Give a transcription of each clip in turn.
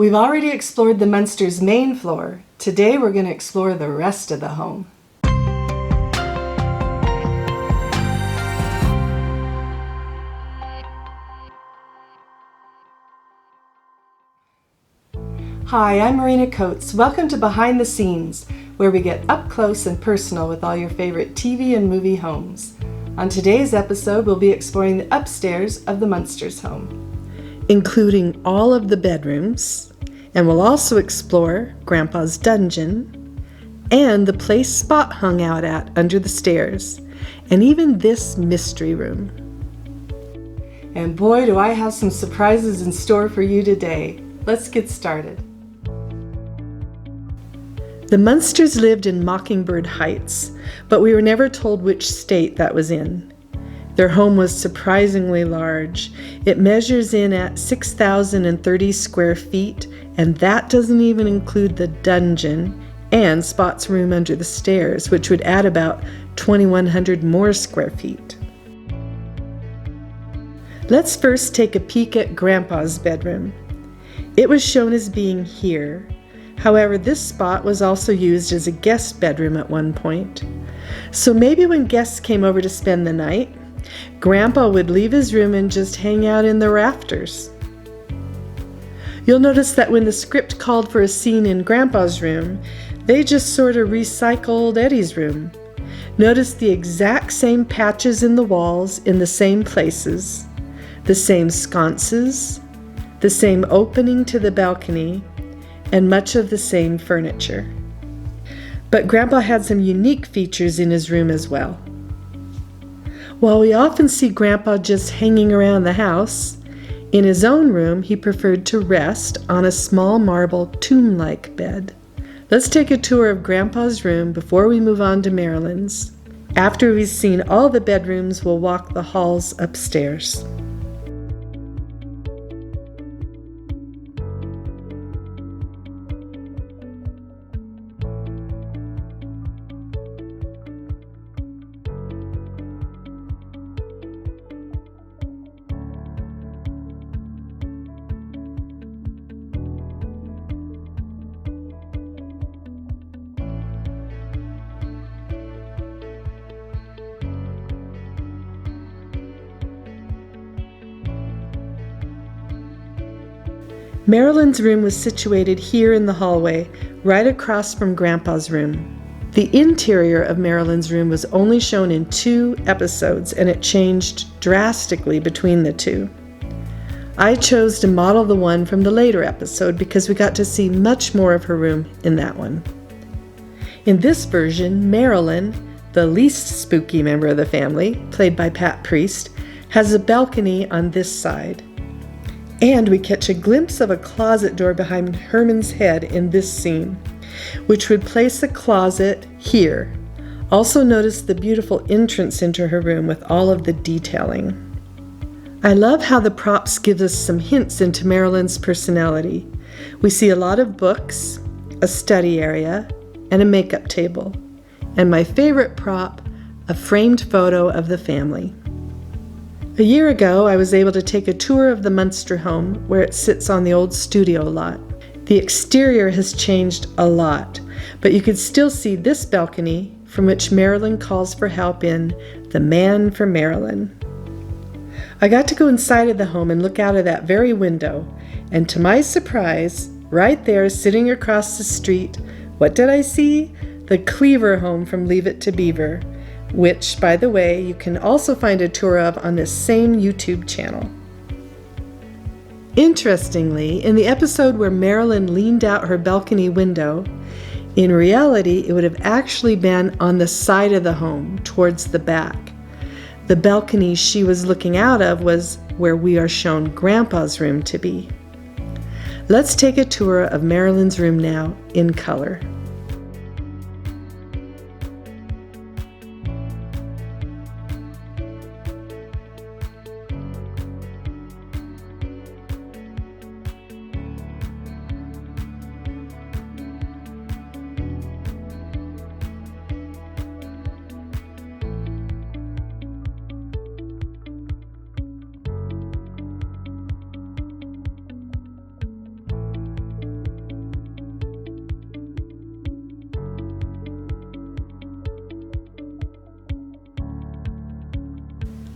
We've already explored the Munsters' main floor. Today we're going to explore the rest of the home. Hi, I'm Marina Coates. Welcome to Behind the Scenes, where we get up close and personal with all your favorite TV and movie homes. On today's episode, we'll be exploring the upstairs of the Munsters' home, including all of the bedrooms, and we'll also explore Grandpa's dungeon and the place Spot hung out at under the stairs, and even this mystery room. And boy, do I have some surprises in store for you today. Let's get started. The Munsters lived in Mockingbird Heights, but we were never told which state that was in. Their home was surprisingly large. It measures in at 6,030 square feet, and that doesn't even include the dungeon and Spot's room under the stairs, which would add about 2,100 more square feet. Let's first take a peek at Grandpa's bedroom. It was shown as being here. However, this spot was also used as a guest bedroom at one point. So maybe when guests came over to spend the night, Grandpa would leave his room and just hang out in the rafters. You'll notice that when the script called for a scene in Grandpa's room, they just sort of recycled Eddie's room. Notice the exact same patches in the walls in the same places, the same sconces, the same opening to the balcony, and much of the same furniture. But Grandpa had some unique features in his room as well. While we often see Grandpa just hanging around the house, in his own room he preferred to rest on a small marble tomb-like bed. Let's take a tour of Grandpa's room before we move on to Marilyn's. After we've seen all the bedrooms, we'll walk the halls upstairs. Marilyn's room was situated here in the hallway, right across from Grandpa's room. The interior of Marilyn's room was only shown in 2 episodes, and it changed drastically between the 2. I chose to model the one from the later episode because we got to see much more of her room in that one. In this version, Marilyn, the least spooky member of the family, played by Pat Priest, has a balcony on this side. And we catch a glimpse of a closet door behind Herman's head in this scene, which would place a closet here. Also notice the beautiful entrance into her room with all of the detailing. I love how the props give us some hints into Marilyn's personality. We see a lot of books, a study area, and a makeup table. And my favorite prop, a framed photo of the family. A year ago, I was able to take a tour of the Munster home where it sits on the old studio lot. The exterior has changed a lot, but you could still see this balcony from which Marilyn calls for help in The Man for Marilyn. I got to go inside of the home and look out of that very window, and to my surprise, right there sitting across the street, what did I see? The Cleaver home from Leave It to Beaver, which, by the way, you can also find a tour of on this same YouTube channel. Interestingly, in the episode where Marilyn leaned out her balcony window, in reality it would have actually been on the side of the home, towards the back. The balcony she was looking out of was where we are shown Grandpa's room to be. Let's take a tour of Marilyn's room now, in color.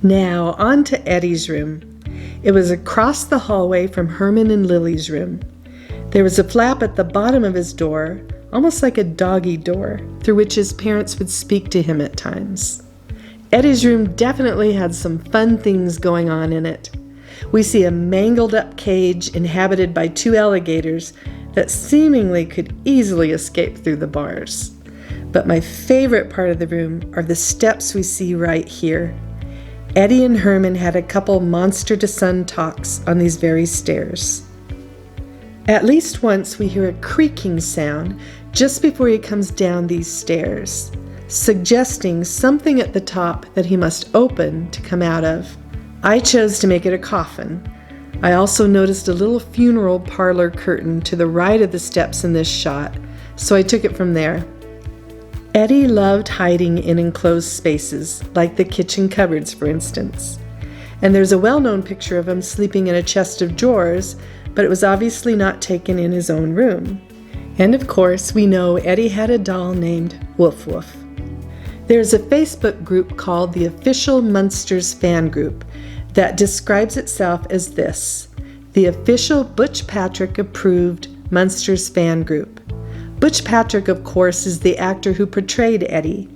Now, on to Eddie's room. It was across the hallway from Herman and Lily's room. There was a flap at the bottom of his door, almost like a doggy door, through which his parents would speak to him at times. Eddie's room definitely had some fun things going on in it. We see a mangled-up cage inhabited by two alligators that seemingly could easily escape through the bars. But my favorite part of the room are the steps we see right here. Eddie and Herman had a couple monster-to-son talks on these very stairs. At least once we hear a creaking sound just before he comes down these stairs, suggesting something at the top that he must open to come out of. I chose to make it a coffin. I also noticed a little funeral parlor curtain to the right of the steps in this shot, so I took it from there. Eddie loved hiding in enclosed spaces, like the kitchen cupboards, for instance. And there's a well-known picture of him sleeping in a chest of drawers, but it was obviously not taken in his own room. And of course, we know Eddie had a doll named Woof Woof. There's a Facebook group called the Official Munsters Fan Group that describes itself as this: the official Butch Patrick approved Munsters Fan Group. Butch Patrick, of course, is the actor who portrayed Eddie.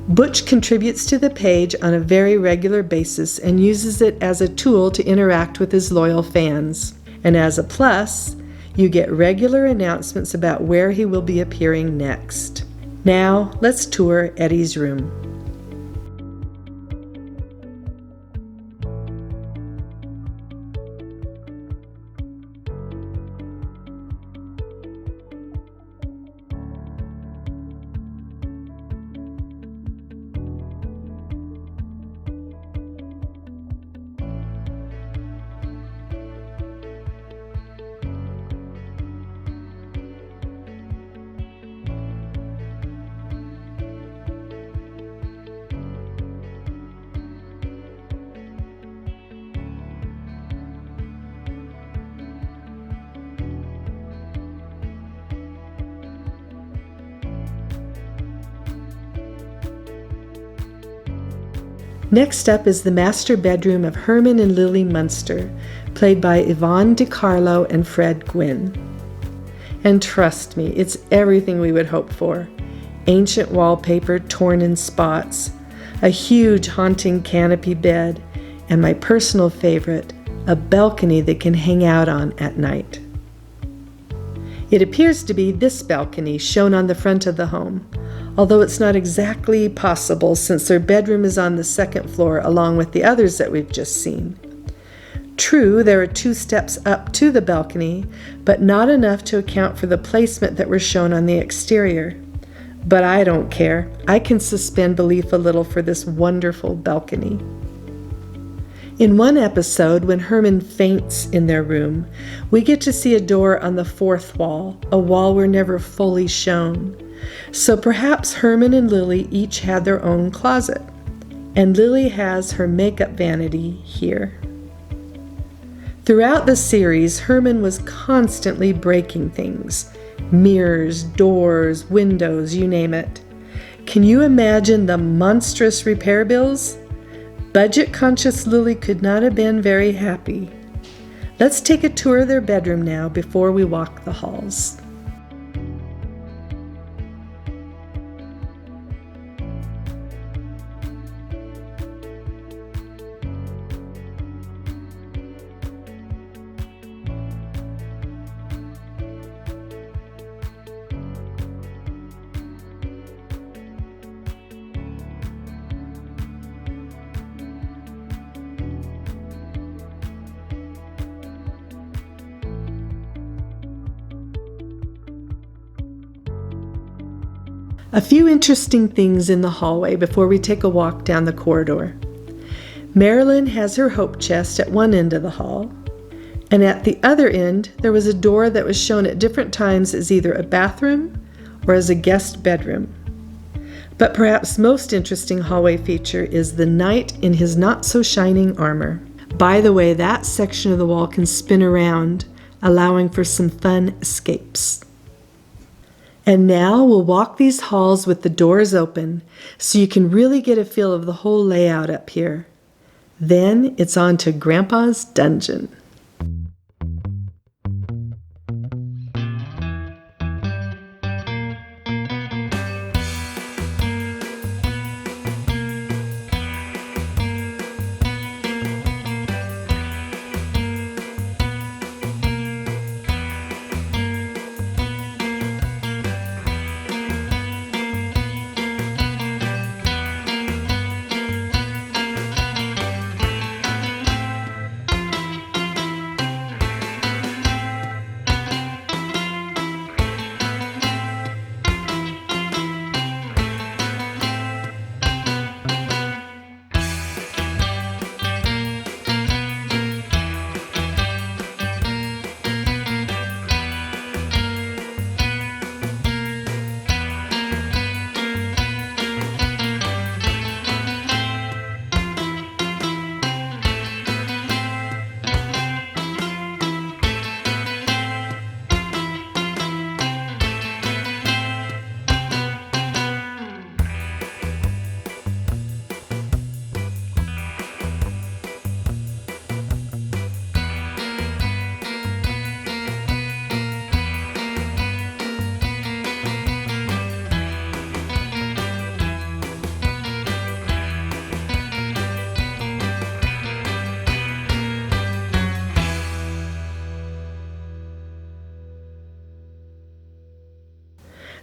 Butch contributes to the page on a very regular basis and uses it as a tool to interact with his loyal fans. And as a plus, you get regular announcements about where he will be appearing next. Now, let's tour Eddie's room. Next up is the master bedroom of Herman and Lily Munster, played by Yvonne DiCarlo and Fred Gwynn. And trust me, it's everything we would hope for. Ancient wallpaper torn in spots, a huge haunting canopy bed, and my personal favorite, a balcony they can hang out on at night. It appears to be this balcony shown on the front of the home, although it's not exactly possible since their bedroom is on the second floor along with the others that we've just seen. True, there are 2 steps up to the balcony, but not enough to account for the placement that were shown on the exterior. But I don't care. I can suspend belief a little for this wonderful balcony. In one episode, when Herman faints in their room, we get to see a door on the 4th wall, a wall we're never fully shown. So perhaps Herman and Lily each had their own closet, and Lily has her makeup vanity here. Throughout the series, Herman was constantly breaking things: mirrors, doors, windows, you name it. Can you imagine the monstrous repair bills? Budget-conscious Lily could not have been very happy. Let's take a tour of their bedroom now before we walk the halls. A few interesting things in the hallway before we take a walk down the corridor. Marilyn has her hope chest at one end of the hall, and at the other end there was a door that was shown at different times as either a bathroom or as a guest bedroom. But perhaps most interesting hallway feature is the knight in his not-so-shining armor. By the way, that section of the wall can spin around, allowing for some fun escapes. And now we'll walk these halls with the doors open so you can really get a feel of the whole layout up here. Then it's on to Grandpa's dungeon.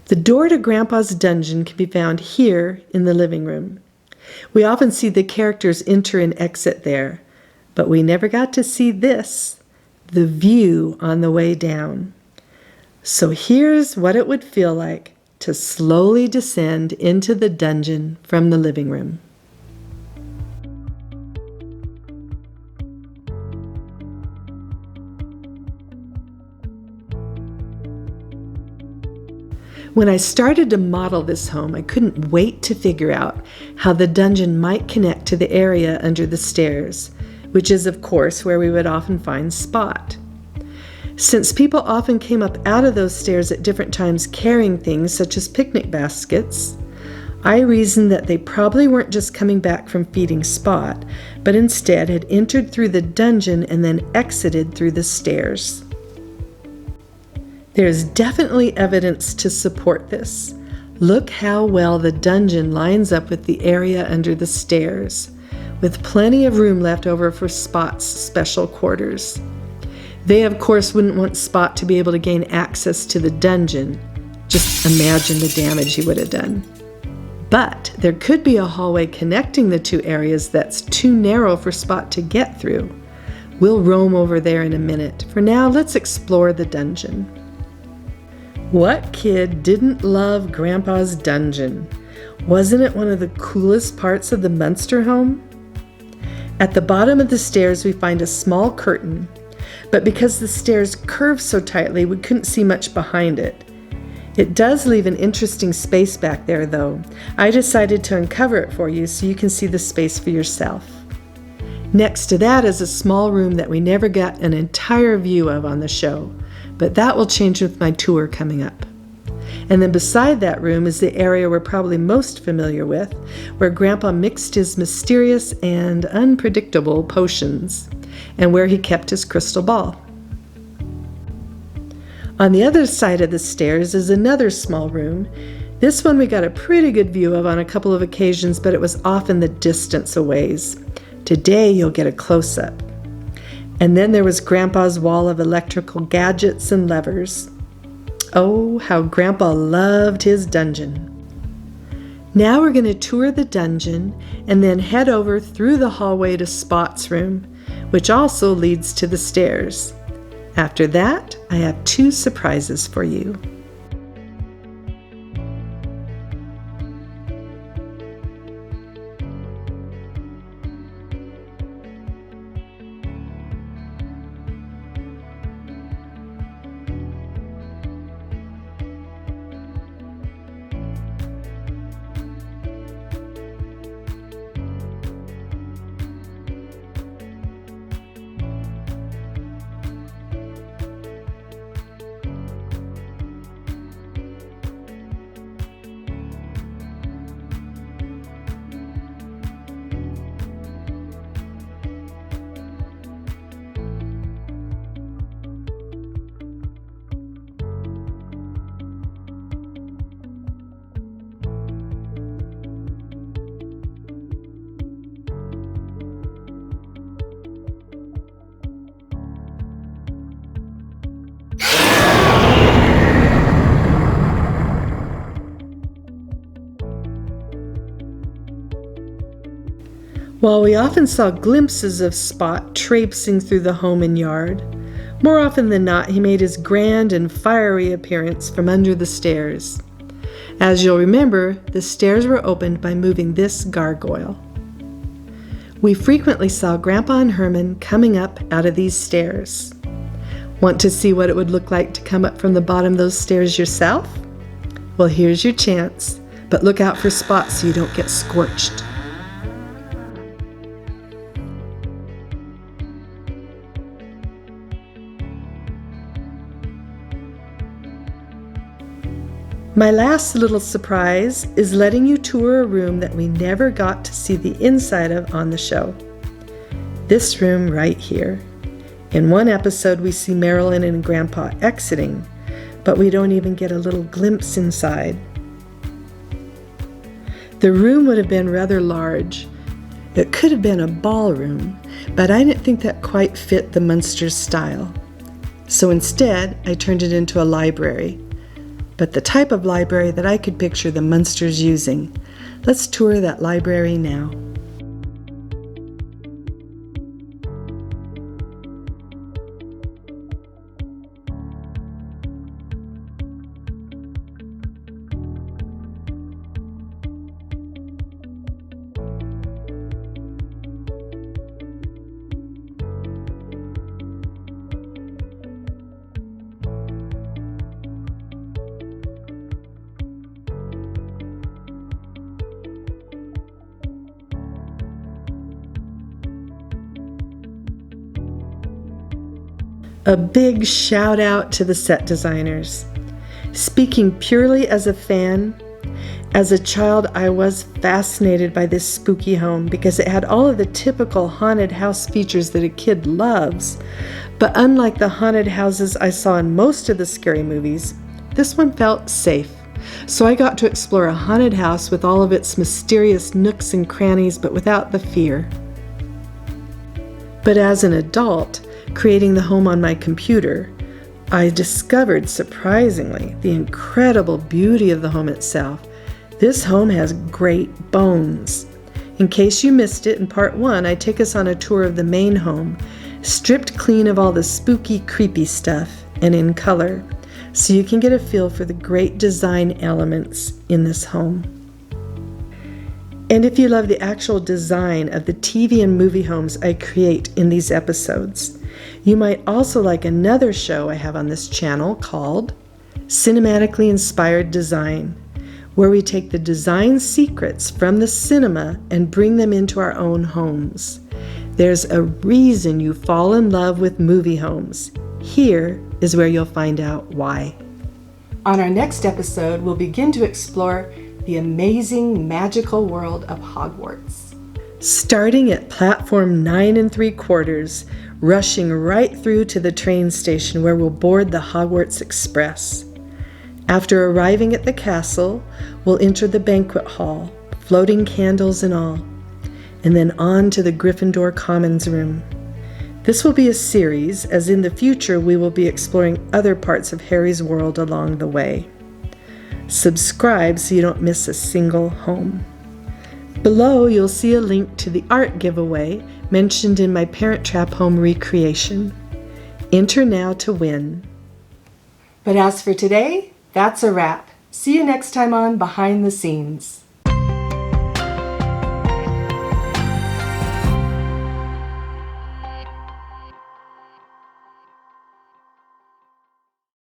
The door to Grandpa's dungeon can be found here in the living room. We often see the characters enter and exit there, but we never got to see this, the view on the way down. So here's what it would feel like to slowly descend into the dungeon from the living room. When I started to model this home, I couldn't wait to figure out how the dungeon might connect to the area under the stairs, which is, of course, where we would often find Spot. Since people often came up out of those stairs at different times carrying things such as picnic baskets, I reasoned that they probably weren't just coming back from feeding Spot, but instead had entered through the dungeon and then exited through the stairs. There is definitely evidence to support this. Look how well the dungeon lines up with the area under the stairs, with plenty of room left over for Spot's special quarters. They, of course, wouldn't want Spot to be able to gain access to the dungeon. Just imagine the damage he would have done. But there could be a hallway connecting the two areas that's too narrow for Spot to get through. We'll roam over there in a minute. For now, let's explore the dungeon. What kid didn't love Grandpa's dungeon? Wasn't it one of the coolest parts of the Munsters home? At the bottom of the stairs, we find a small curtain, but because the stairs curve so tightly, we couldn't see much behind it. It does leave an interesting space back there, though. I decided to uncover it for you so you can see the space for yourself. Next to that is a small room that we never got an entire view of on the show, but that will change with my tour coming up. And then beside that room is the area we're probably most familiar with, where Grandpa mixed his mysterious and unpredictable potions, and where he kept his crystal ball. On the other side of the stairs is another small room. This one we got a pretty good view of on a couple of occasions, but it was off in the distance a ways. Today you'll get a close-up. And then there was Grandpa's wall of electrical gadgets and levers. Oh, how Grandpa loved his dungeon. Now we're going to tour the dungeon and then head over through the hallway to Spot's room, which also leads to the stairs. After that, I have 2 surprises for you. While we often saw glimpses of Spot traipsing through the home and yard, more often than not he made his grand and fiery appearance from under the stairs. As you'll remember, the stairs were opened by moving this gargoyle. We frequently saw Grandpa and Herman coming up out of these stairs. Want to see what it would look like to come up from the bottom of those stairs yourself? Well, here's your chance, but look out for Spot so you don't get scorched. My last little surprise is letting you tour a room that we never got to see the inside of on the show. This room right here. In one episode we see Marilyn and Grandpa exiting, but we don't even get a little glimpse inside. The room would have been rather large. It could have been a ballroom, but I didn't think that quite fit the Munsters style. So instead I turned it into a library. But the type of library that I could picture the Munsters using. Let's tour that library now. A big shout out to the set designers. Speaking purely as a fan, as a child I was fascinated by this spooky home because it had all of the typical haunted house features that a kid loves. But unlike the haunted houses I saw in most of the scary movies, this one felt safe. So I got to explore a haunted house with all of its mysterious nooks and crannies, but without the fear. But as an adult, creating the home on my computer, I discovered, surprisingly, the incredible beauty of the home itself. This home has great bones. In case you missed it, in part 1, I take us on a tour of the main home, stripped clean of all the spooky, creepy stuff, and in color, so you can get a feel for the great design elements in this home. And if you love the actual design of the TV and movie homes I create in these episodes, you might also like another show I have on this channel called Cinematically Inspired Design, where we take the design secrets from the cinema and bring them into our own homes. There's a reason you fall in love with movie homes. Here is where you'll find out why. On our next episode, we'll begin to explore the amazing magical world of Hogwarts. Starting at platform 9 3/4, rushing right through to the train station where we'll board the Hogwarts Express. After arriving at the castle, we'll enter the banquet hall, floating candles and all, and then on to the Gryffindor Commons room. This will be a series, as in the future we will be exploring other parts of Harry's world along the way. Subscribe so you don't miss a single home. Below you'll see a link to the art giveaway mentioned in my Parent Trap home recreation. Enter now to win. But as for today, that's a wrap. See you next time on Behind the Scenes.